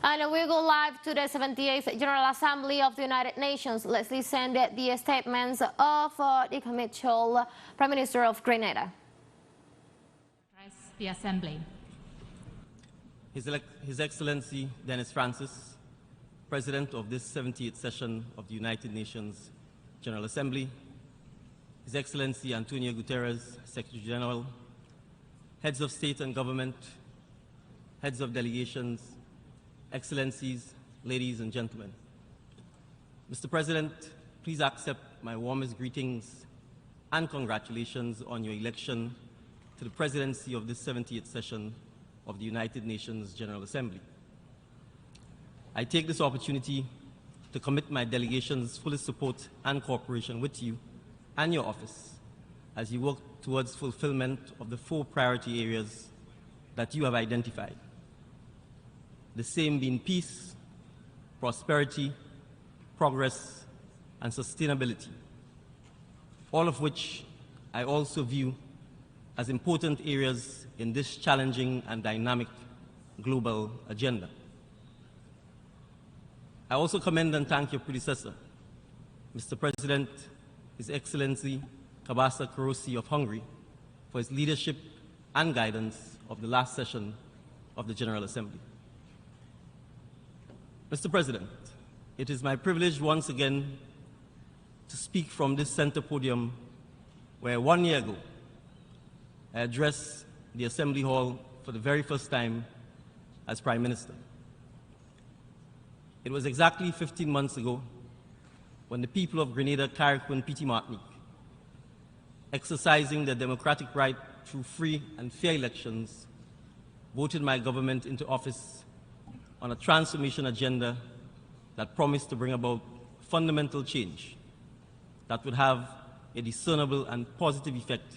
And we go live to the 78th General Assembly of the United Nations. Let's listen to the statements of Dickon Mitchell, Prime Minister of Grenada. The Assembly. His Excellency Dennis Francis, President of this 78th session of the United Nations General Assembly, His Excellency Antonio Guterres, Secretary General, Heads of State and Government, Heads of Delegations, Excellencies, ladies and gentlemen. Mr. President, please accept my warmest greetings and congratulations on your election to the presidency of this 70th session of the United Nations General Assembly. I take this opportunity to commit my delegation's fullest support and cooperation with you and your office as you work towards fulfillment of the 4 priority areas that you have identified. The same being peace, prosperity, progress, and sustainability, all of which I also view as important areas in this challenging and dynamic global agenda. I also commend and thank your predecessor, Mr. President, His Excellency Kabasa Karosi of Hungary, for his leadership and guidance of the last session of the General Assembly. Mr. President, it is my privilege once again to speak from this center podium where 1 year ago I addressed the Assembly Hall for the very first time as Prime Minister. It was exactly 15 months ago when the people of Grenada, Carrick, and Petite Martinique, exercising their democratic right through free and fair elections, voted my government into office on a transformation agenda that promised to bring about fundamental change that would have a discernible and positive effect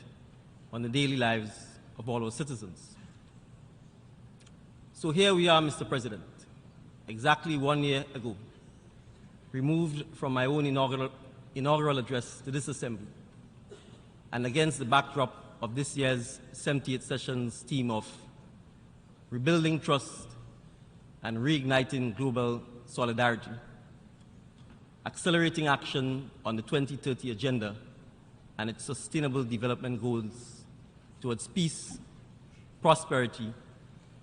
on the daily lives of all our citizens. So here we are, Mr. President, exactly 1 year ago, removed from my own inaugural address to this Assembly, and against the backdrop of this year's 70th session's theme of rebuilding trust and reigniting global solidarity, accelerating action on the 2030 Agenda and its sustainable development goals towards peace, prosperity,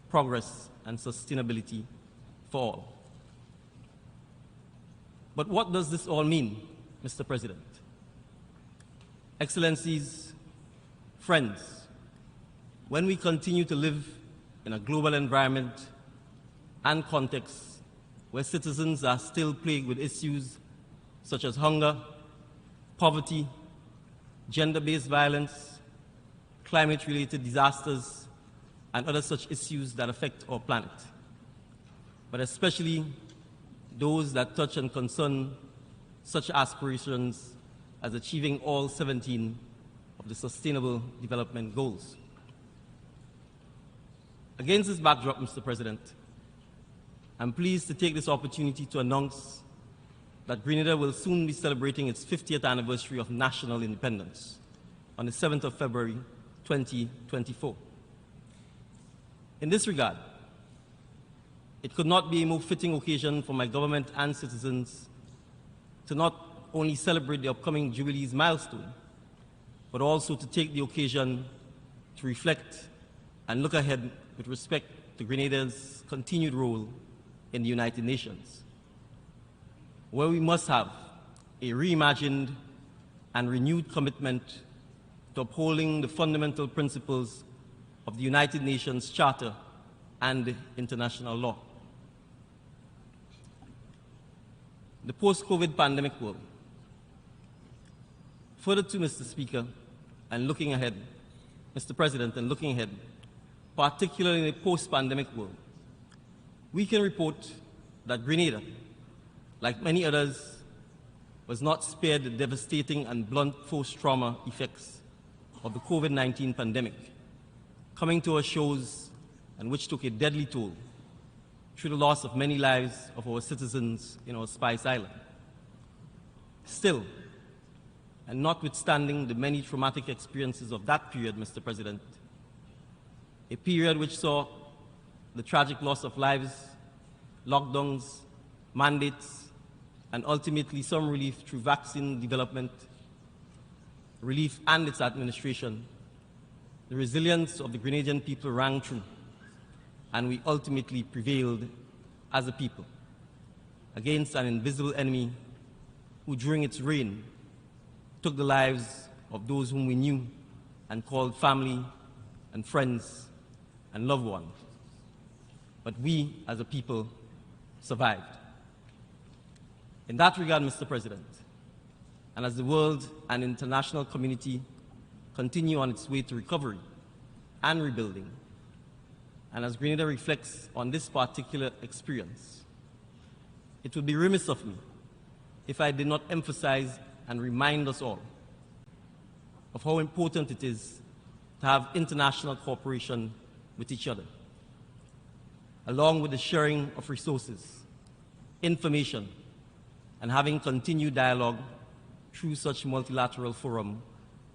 progress, and sustainability for all. But what does this all mean, Mr. President? Excellencies, friends, when we continue to live in a global environment and context where citizens are still plagued with issues such as hunger, poverty, gender-based violence, climate-related disasters, and other such issues that affect our planet, but especially those that touch and concern such aspirations as achieving all 17 of the Sustainable Development Goals. Against this backdrop, Mr. President, I'm pleased to take this opportunity to announce that Grenada will soon be celebrating its 50th anniversary of national independence on the 7th of February, 2024. In this regard, it could not be a more fitting occasion for my government and citizens to not only celebrate the upcoming Jubilee's milestone, but also to take the occasion to reflect and look ahead with respect to Grenada's continued role in the United Nations, where we must have a reimagined and renewed commitment to upholding the fundamental principles of the United Nations Charter and international law. The post-COVID pandemic world. Further to Mr. Speaker, and looking ahead, Mr. President, and looking ahead, particularly in a post-pandemic world, we can report that Grenada, like many others, was not spared the devastating and blunt post-trauma effects of the COVID-19 pandemic, coming to our shores and which took a deadly toll through the loss of many lives of our citizens in our Spice Island. Still, and notwithstanding the many traumatic experiences of that period, Mr. President, a period which saw the tragic loss of lives, lockdowns, mandates, and ultimately some relief through vaccine development, relief and its administration, the resilience of the Grenadian people rang true, and we ultimately prevailed as a people against an invisible enemy who, during its reign, took the lives of those whom we knew and called family and friends and loved ones. But we, as a people, survived. In that regard, Mr. President, and as the world and international community continue on its way to recovery and rebuilding, and as Grenada reflects on this particular experience, it would be remiss of me if I did not emphasize and remind us all of how important it is to have international cooperation with each other, along with the sharing of resources, information, and having continued dialogue through such multilateral forum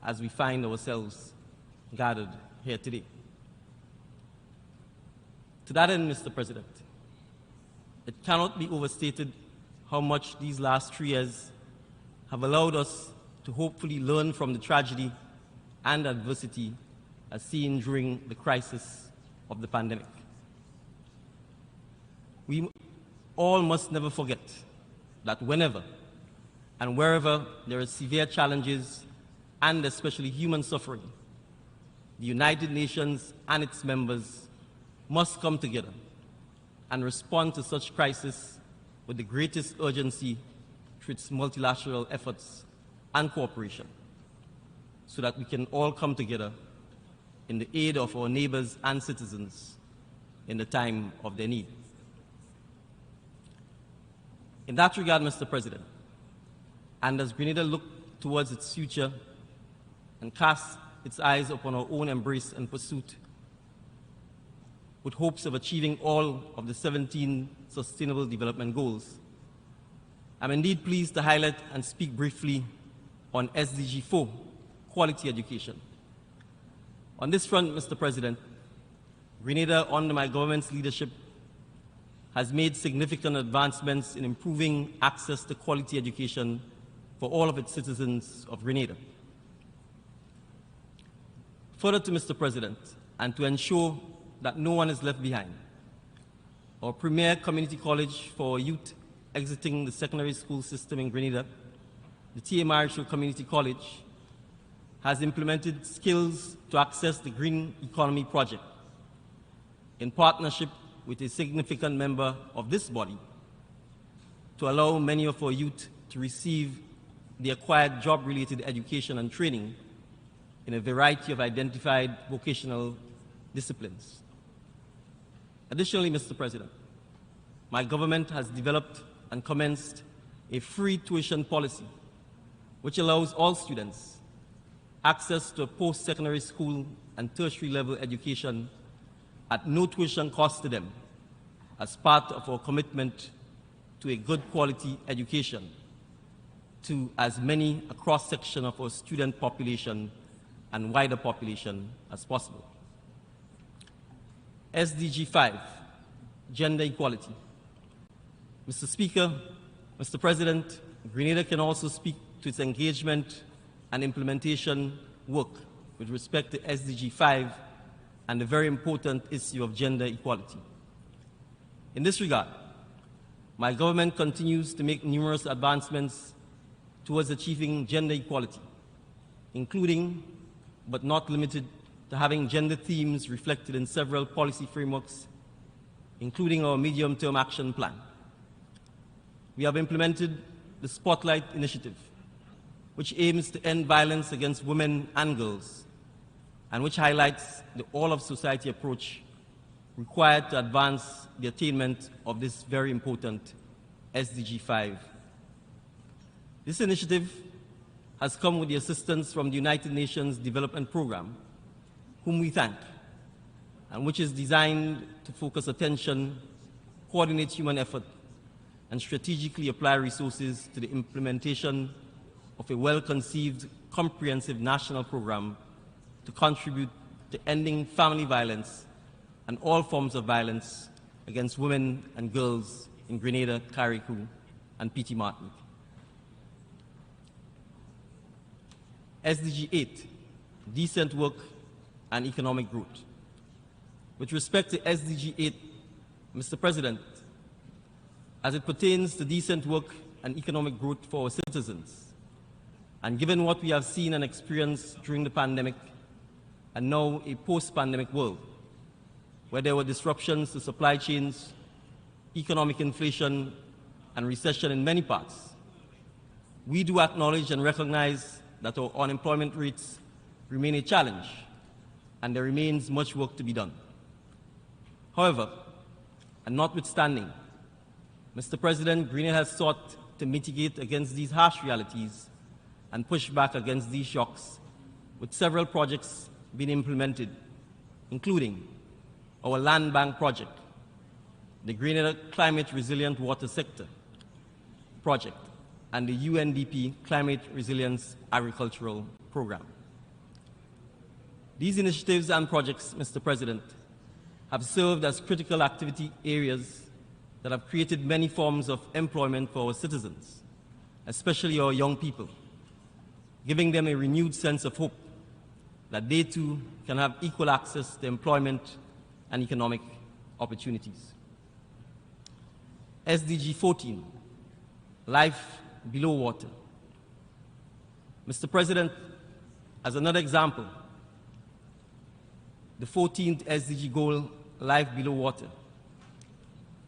as we find ourselves gathered here today. To that end, Mr. President, it cannot be overstated how much these last 3 years have allowed us to hopefully learn from the tragedy and adversity as seen during the crisis of the pandemic. We all must never forget that whenever and wherever there are severe challenges and especially human suffering, the United Nations and its members must come together and respond to such crisis with the greatest urgency through its multilateral efforts and cooperation, so that we can all come together in the aid of our neighbors and citizens in the time of their need. In that regard, Mr. President, and as Grenada looks towards its future and casts its eyes upon our own embrace and pursuit, with hopes of achieving all of the 17 Sustainable Development Goals, I'm indeed pleased to highlight and speak briefly on SDG 4, quality education. On this front, Mr. President, Grenada, under my government's leadership, has made significant advancements in improving access to quality education for all of its citizens of Grenada. Further to Mr. President, and to ensure that no one is left behind, our premier community college for youth exiting the secondary school system in Grenada, the TMRHO Community College, has implemented skills to access the Green Economy Project in partnership with a significant member of this body to allow many of our youth to receive the acquired job-related education and training in a variety of identified vocational disciplines. Additionally, Mr. President, my government has developed and commenced a free tuition policy which allows all students access to a post-secondary school and tertiary level education at no tuition cost to them as part of our commitment to a good quality education to as many a cross-section of our student population and wider population as possible. SDG 5, gender equality. Mr. Speaker, Mr. President, Grenada can also speak to its engagement and implementation work with respect to SDG 5 and the very important issue of gender equality. In this regard, my government continues to make numerous advancements towards achieving gender equality, including, but not limited to, having gender themes reflected in several policy frameworks, including our medium-term action plan. We have implemented the Spotlight Initiative, which aims to end violence against women and girls, and which highlights the all-of-society approach required to advance the attainment of this very important SDG 5. This initiative has come with the assistance from the United Nations Development Programme, whom we thank, and which is designed to focus attention, coordinate human effort, and strategically apply resources to the implementation of a well-conceived, comprehensive national program to contribute to ending family violence and all forms of violence against women and girls in Grenada, Carriacou, and Petit Martinique. SDG 8, decent work and economic growth. With respect to SDG 8, Mr. President, as it pertains to decent work and economic growth for our citizens, and given what we have seen and experienced during the pandemic, and now a post-pandemic world, where there were disruptions to supply chains, economic inflation, and recession in many parts, we do acknowledge and recognize that our unemployment rates remain a challenge, and there remains much work to be done. However, and notwithstanding, Mr. President, Grenada has sought to mitigate against these harsh realities and push back against these shocks, with several projects being implemented, including our land bank project, the Grenada Climate Resilient Water Sector project, and the UNDP Climate Resilience Agricultural Program. These initiatives and projects, Mr. President, have served as critical activity areas that have created many forms of employment for our citizens, especially our young people, giving them a renewed sense of hope that they too can have equal access to employment and economic opportunities. SDG 14, life below water. Mr. President, as another example, the 14th SDG goal, life below water.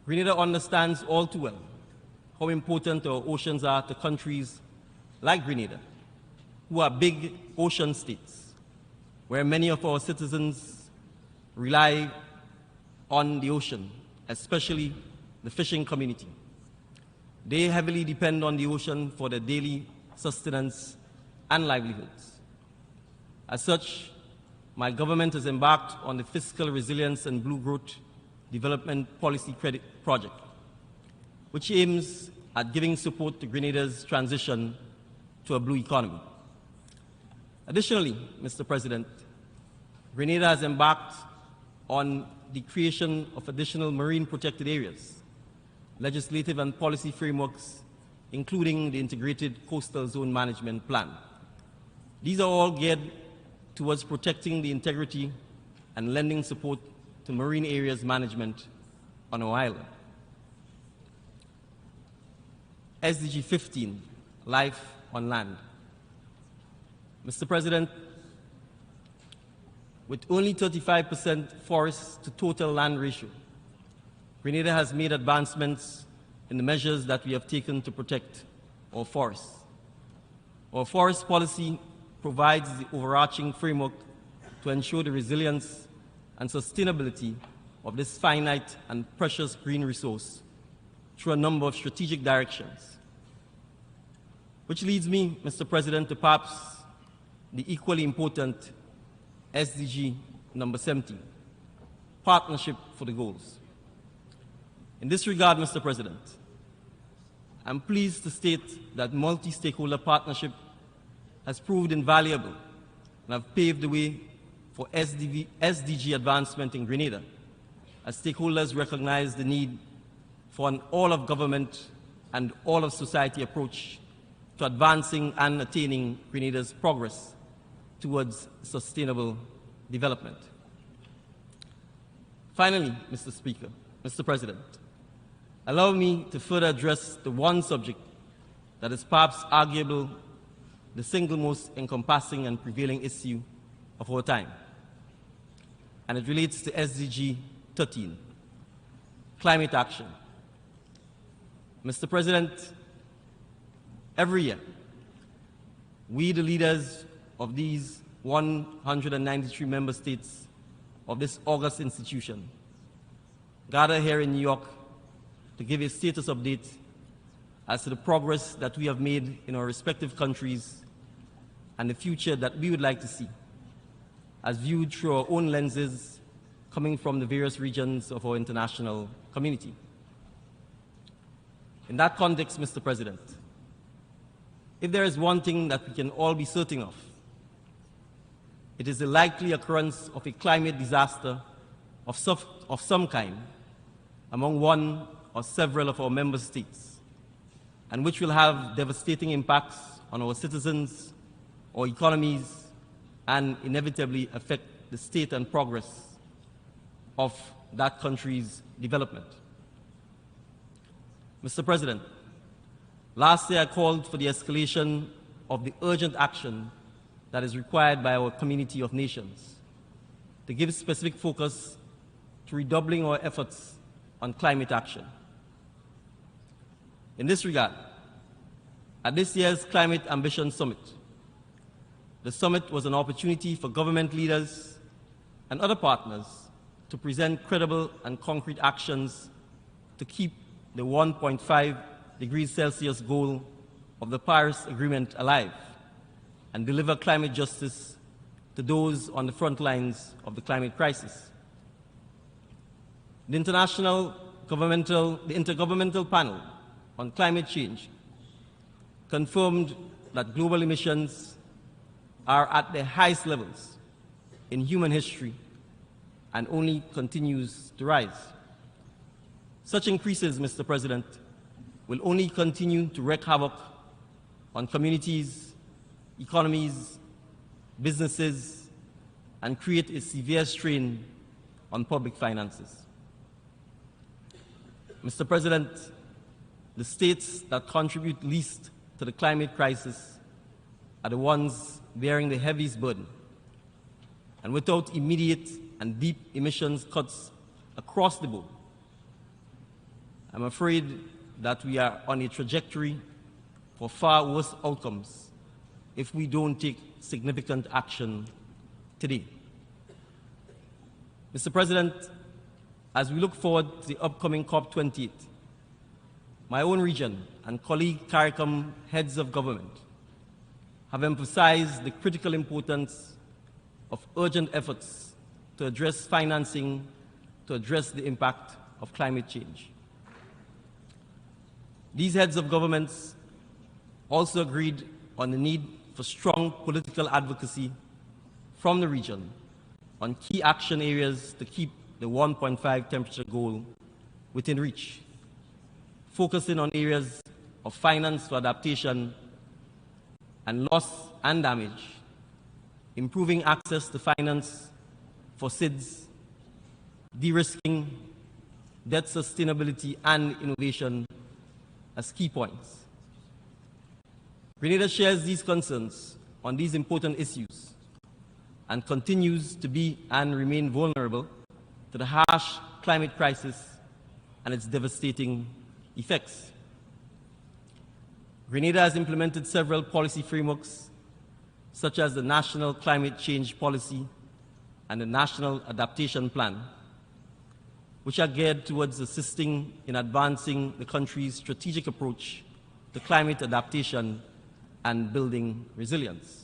Grenada understands all too well how important our oceans are to countries like Grenada, who are big ocean states, where many of our citizens rely on the ocean, especially the fishing community. They heavily depend on the ocean for their daily sustenance and livelihoods. As such, my government has embarked on the Fiscal Resilience and Blue Growth Development Policy Credit Project, which aims at giving support to Grenada's transition to a blue economy. Additionally, Mr. President, Grenada has embarked on the creation of additional marine protected areas, legislative and policy frameworks, including the Integrated Coastal Zone Management Plan. These are all geared towards protecting the integrity and lending support to marine areas management on our island. SDG 15, life on land. Mr. President, with only 35% forest to total land ratio, Grenada has made advancements in the measures that we have taken to protect our forests. Our forest policy provides the overarching framework to ensure the resilience and sustainability of this finite and precious green resource through a number of strategic directions. Which leads me, Mr. President, to perhaps the equally important SDG number 17, Partnership for the Goals. In this regard, Mr. President, I'm pleased to state that multi-stakeholder partnership has proved invaluable and have paved the way for SDG advancement in Grenada, as stakeholders recognize the need for an all-of-government and all-of-society approach to advancing and attaining Grenada's progress towards sustainable development. Finally, Mr. President, allow me to further address the one subject that is perhaps arguable the single most encompassing and prevailing issue of our time, and it relates to SDG 13, climate action. Mr. President, every year, we, the leaders of these 193 member states of this august institution, gather here in New York to give a status update as to the progress that we have made in our respective countries and the future that we would like to see, as viewed through our own lenses coming from the various regions of our international community. In that context, Mr. President, if there is one thing that we can all be certain of, it is the likely occurrence of a climate disaster of some kind among one or several of our member states, and which will have devastating impacts on our citizens, our economies, and inevitably affect the state and progress of that country's development. Mr. President, last year I called for the escalation of the urgent action that is required by our community of nations to give specific focus to redoubling our efforts on climate action. In this regard, at this year's Climate Ambition Summit, the summit was an opportunity for government leaders and other partners to present credible and concrete actions to keep the 1.5 degrees Celsius goal of the Paris Agreement alive and deliver climate justice to those on the front lines of the climate crisis. The Intergovernmental Panel on Climate Change confirmed that global emissions are at their highest levels in human history and only continues to rise. Such increases, Mr. President, will only continue to wreak havoc on communities, economies, businesses, and create a severe strain on public finances. Mr. President, the states that contribute least to the climate crisis are the ones bearing the heaviest burden. And without immediate and deep emissions cuts across the board, I'm afraid that we are on a trajectory for far worse outcomes if we don't take significant action today. Mr. President, as we look forward to the upcoming COP28, my own region and colleague CARICOM heads of government have emphasized the critical importance of urgent efforts to address financing to address the impact of climate change. These heads of governments also agreed on the need for strong political advocacy from the region on key action areas to keep the 1.5 temperature goal within reach, focusing on areas of finance for adaptation and loss and damage, improving access to finance for SIDS, de-risking, debt sustainability and innovation as key points. Grenada shares these concerns on these important issues and continues to be and remain vulnerable to the harsh climate crisis and its devastating effects. Grenada has implemented several policy frameworks, such as the National Climate Change Policy and the National Adaptation Plan, which are geared towards assisting in advancing the country's strategic approach to climate adaptation and building resilience.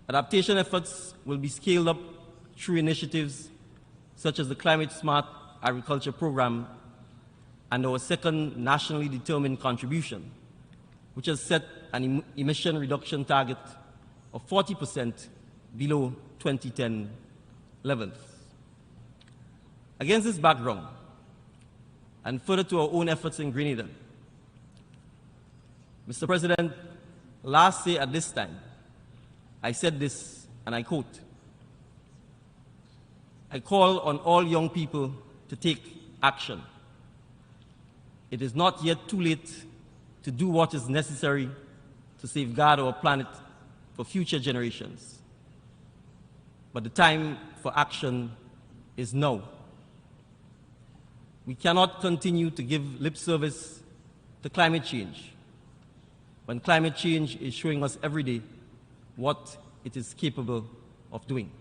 Adaptation efforts will be scaled up through initiatives such as the Climate Smart Agriculture Program and our second nationally determined contribution, which has set an emission reduction target of 40% below 2010 levels. Against this background, and further to our own efforts in Grenada, Mr. President, last year at this time, I said this, and I quote, "I call on all young people to take action. It is not yet too late to do what is necessary to safeguard our planet for future generations. But the time for action is now. We cannot continue to give lip service to climate change when climate change is showing us every day what it is capable of doing.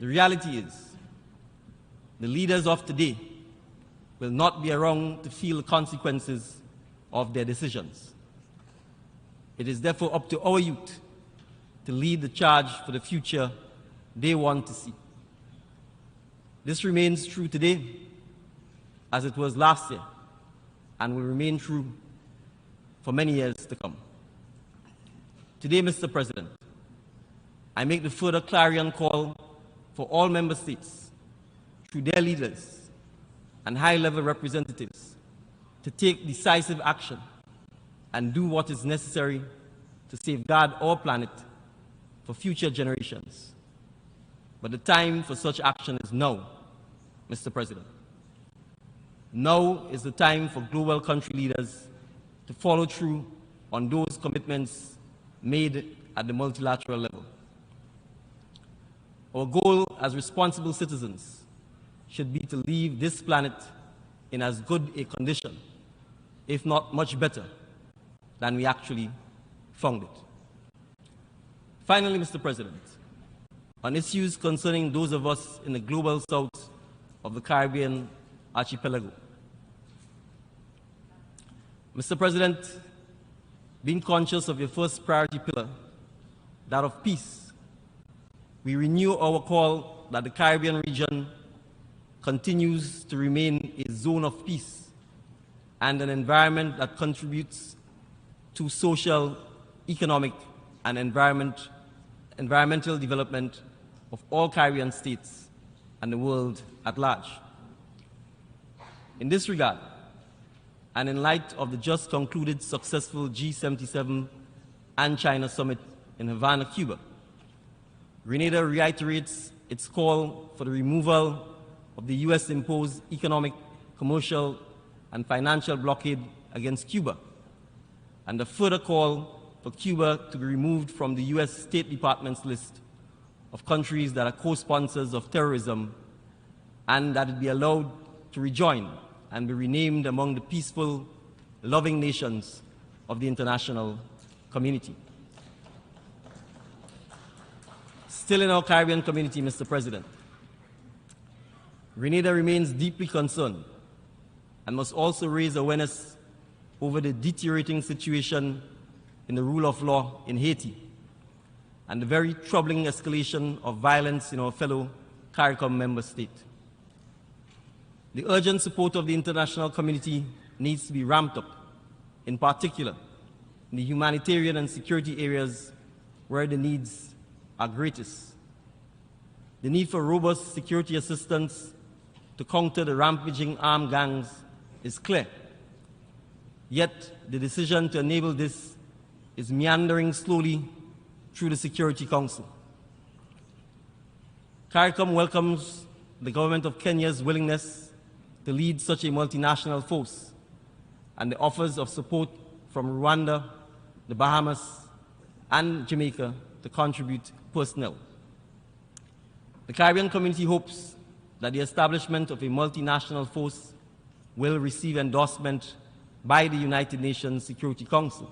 The reality is, the leaders of today will not be around to feel the consequences of their decisions. It is therefore up to our youth to lead the charge for the future they want to see. This remains true today as it was last year and will remain true for many years to come. Today, Mr. President, I make the further clarion call for all member states through their leaders and high-level representatives to take decisive action and do what is necessary to safeguard our planet for future generations. But the time for such action is now, Mr. President. Now is the time for global country leaders to follow through on those commitments made at the multilateral level. Our goal as responsible citizens should be to leave this planet in as good a condition, if not much better, than we actually found it. Finally, Mr. President, on issues concerning those of us in the global south of the Caribbean archipelago. Mr. President, being conscious of your first priority pillar, that of peace, we renew our call that the Caribbean region continues to remain a zone of peace and an environment that contributes to social, economic, and environmental development of all Caribbean states and the world at large. In this regard, and in light of the just concluded successful G77 and China summit in Havana, Cuba, Grenada reiterates its call for the removal of the US-imposed economic, commercial, and financial blockade against Cuba, and a further call for Cuba to be removed from the US State Department's list of countries that are co-sponsors of terrorism, and that it be allowed to rejoin and be renamed among the peaceful, loving nations of the international community. Still in our Caribbean community, Mr. President, Grenada remains deeply concerned and must also raise awareness over the deteriorating situation in the rule of law in Haiti and the very troubling escalation of violence in our fellow CARICOM member state. The urgent support of the international community needs to be ramped up, in particular in the humanitarian and security areas where the needs are greatest. The need for robust security assistance to counter the rampaging armed gangs is clear. Yet the decision to enable this is meandering slowly through the Security Council. CARICOM welcomes the government of Kenya's willingness to lead such a multinational force and the offers of support from Rwanda, the Bahamas, and Jamaica to contribute personnel. The Caribbean community hopes that the establishment of a multinational force will receive endorsement by the United Nations Security Council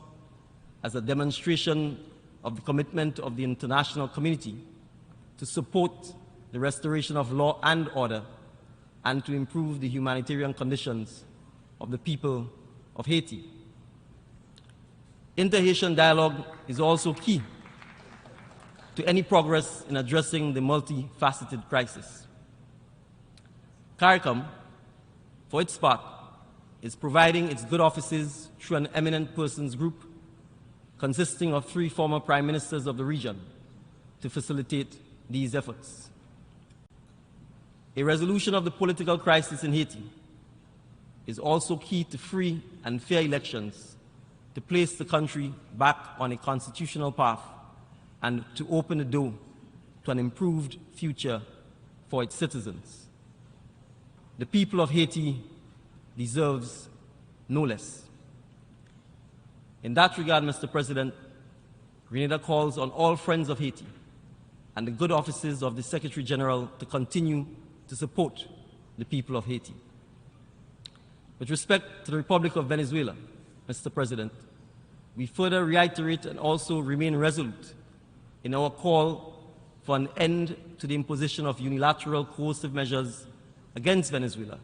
as a demonstration of the commitment of the international community to support the restoration of law and order and to improve the humanitarian conditions of the people of Haiti. Inter-Haitian dialogue is also key to any progress in addressing the multifaceted crisis. CARICOM, for its part, is providing its good offices through an eminent persons group consisting of 3 former prime ministers of the region to facilitate these efforts. A resolution of the political crisis in Haiti is also key to free and fair elections to place the country back on a constitutional path and to open the door to an improved future for its citizens. The people of Haiti deserves no less. In that regard, Mr. President, Grenada calls on all friends of Haiti and the good offices of the Secretary General to continue to support the people of Haiti. With respect to the Republic of Venezuela, Mr. President, we further reiterate and also remain resolute in our call for an end to the imposition of unilateral coercive measures against Venezuela,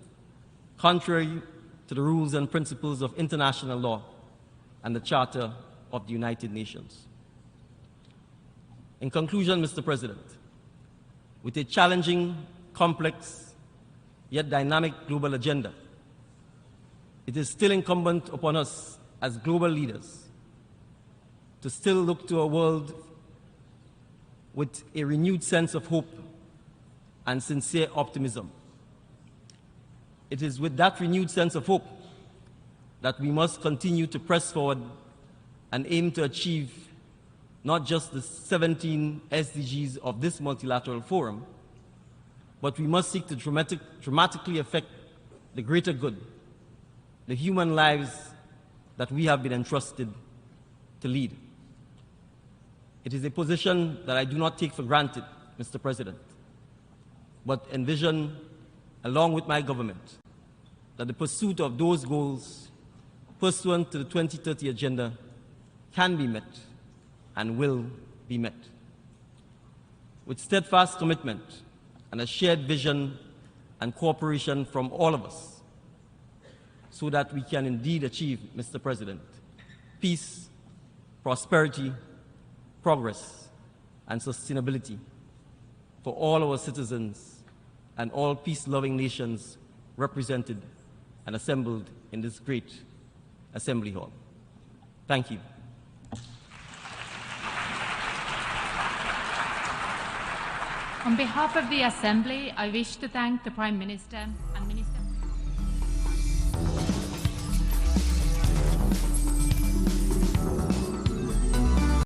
contrary to the rules and principles of international law and the Charter of the United Nations. In conclusion, Mr. President, with a challenging, complex, yet dynamic global agenda, it is still incumbent upon us as global leaders to still look to a world with a renewed sense of hope and sincere optimism, It is with that renewed sense of hope that we must continue to press forward and aim to achieve not just the 17 SDGs of this multilateral forum, but we must seek to dramatically affect the greater good, the human lives that we have been entrusted to lead. It is a position that I do not take for granted, Mr. President, but envision, along with my government, that the pursuit of those goals pursuant to the 2030 Agenda can be met and will be met. With steadfast commitment and a shared vision and cooperation from all of us, so that we can indeed achieve, Mr. President, peace, prosperity, progress, and sustainability for all our citizens and all peace-loving nations represented and assembled in this great Assembly Hall. Thank you. On behalf of the Assembly, I wish to thank the Prime Minister.